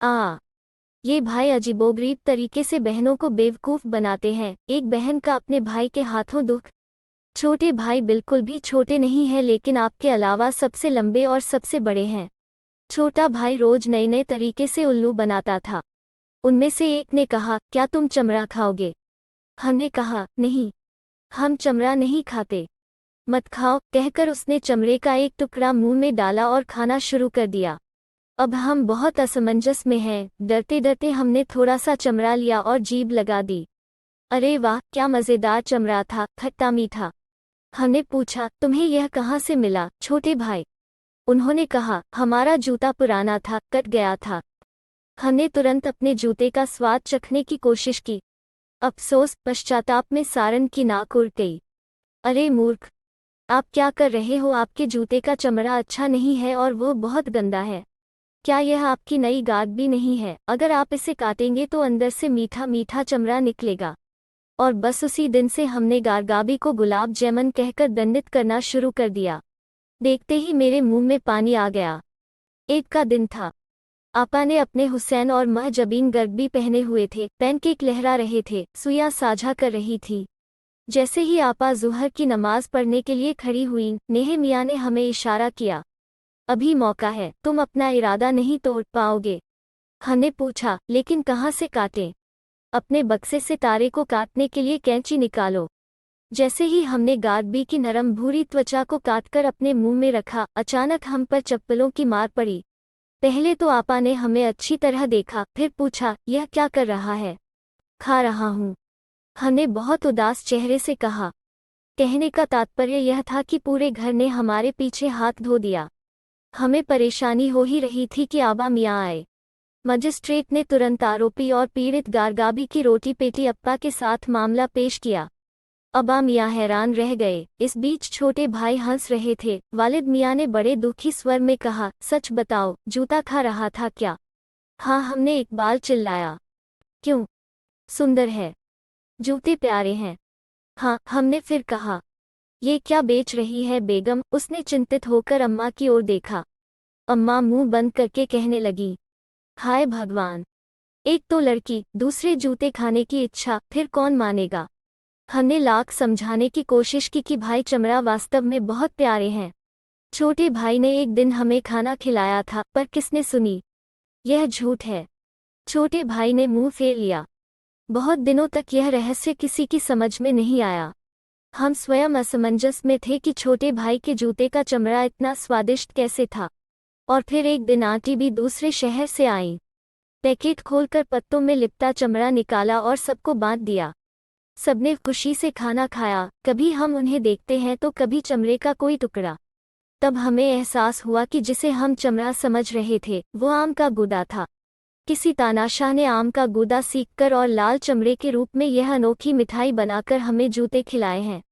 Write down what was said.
आ ये भाई अजीबोगरीब तरीके से बहनों को बेवकूफ़ बनाते हैं। एक बहन का अपने भाई के हाथों दुख। छोटे भाई बिल्कुल भी छोटे नहीं हैं, लेकिन आपके अलावा सबसे लंबे और सबसे बड़े हैं। छोटा भाई रोज नए नए तरीके से उल्लू बनाता था। उनमें से एक ने कहा, क्या तुम चमड़ा खाओगे? हमने कहा, नहीं, हम चमड़ा नहीं खाते। मत खाओ, कहकर उसने चमड़े का एक टुकड़ा मुंह में डाला और खाना शुरू कर दिया। अब हम बहुत असमंजस में हैं। डरते डरते हमने थोड़ा सा चमड़ा लिया और जीभ लगा दी। अरे वाह, क्या मज़ेदार चमड़ा था, खट्टा मीठा। हमने पूछा, तुम्हें यह कहाँ से मिला छोटे भाई? उन्होंने कहा, हमारा जूता पुराना था, कट गया था। हमने तुरंत अपने जूते का स्वाद चखने की कोशिश की। अफसोस, पश्चाताप में सारन की नाक उड़ गई। अरे मूर्ख, आप क्या कर रहे हो? आपके जूते का चमड़ा अच्छा नहीं है और वो बहुत गंदा है। क्या यह आपकी नई गाद भी नहीं है? अगर आप इसे काटेंगे तो अंदर से मीठा मीठा चमड़ा निकलेगा। और बस उसी दिन से हमने गारगाबी को गुलाब जेमन कहकर दंडित करना शुरू कर दिया। देखते ही मेरे मुंह में पानी आ गया। ईद का दिन था। आपा ने अपने हुसैन और महजबीन गर्दबी पहने हुए थे, पैनकेक लहरा रहे थे, सुइयां साझा कर रही थी। जैसे ही आपा ज़ुहर की नमाज पढ़ने के लिए खड़ी हुई, नेह मियाँ ने हमें इशारा किया, अभी मौका है, तुम अपना इरादा नहीं तोड़ पाओगे। हमने पूछा, लेकिन कहाँ से काटें? अपने बक्से से तारे को काटने के लिए कैंची निकालो। जैसे ही हमने गादबी की नरम भूरी त्वचा को काटकर अपने मुंह में रखा, अचानक हम पर चप्पलों की मार पड़ी। पहले तो आपा ने हमें अच्छी तरह देखा, फिर पूछा, यह क्या कर रहा है? खा रहा हूँ, हमने बहुत उदास चेहरे से कहा। कहने का तात्पर्य यह था कि पूरे घर ने हमारे पीछे हाथ धो दिया। हमें परेशानी हो ही रही थी कि आबा मियाँ आए। मजिस्ट्रेट ने तुरंत आरोपी और पीड़ित गारगाबी की रोटी पेटी अप्पा के साथ मामला पेश किया। अबा मियाँ हैरान रह गए। इस बीच छोटे भाई हंस रहे थे। वालिद मियाँ ने बड़े दुखी स्वर में कहा, सच बताओ, जूता खा रहा था क्या? हाँ, हमने इकबाल चिल्लाया। क्यों? सुंदर है, जूते प्यारे हैं। हाँ, हमने फिर कहा। ये क्या बेच रही है बेगम? उसने चिंतित होकर अम्मा की ओर देखा। अम्मा मुंह बंद करके कहने लगी, हाय भगवान, एक तो लड़की, दूसरे जूते खाने की इच्छा, फिर कौन मानेगा? हमने लाख समझाने की कोशिश की कि भाई चमड़ा वास्तव में बहुत प्यारे हैं। छोटे भाई ने एक दिन हमें खाना खिलाया था, पर किसने सुनी? यह झूठ है। छोटे भाई ने मुंह फेर लिया। बहुत दिनों तक यह रहस्य किसी की समझ में नहीं आया। हम स्वयं असमंजस में थे कि छोटे भाई के जूते का चमड़ा इतना स्वादिष्ट कैसे था। और फिर एक दिन आंटी भी दूसरे शहर से आईं। पैकेट खोलकर पत्तों में लिपटा चमड़ा निकाला और सबको बांट दिया। सबने खुशी से खाना खाया। कभी हम उन्हें देखते हैं तो कभी चमड़े का कोई टुकड़ा। तब हमें एहसास हुआ कि जिसे हम चमड़ा समझ रहे थे, वो आम का गूदा था। किसी तानाशाह ने आम का गूदा सीखकर और लाल चमड़े के रूप में यह अनोखी मिठाई बनाकर हमें जूते खिलाए हैं।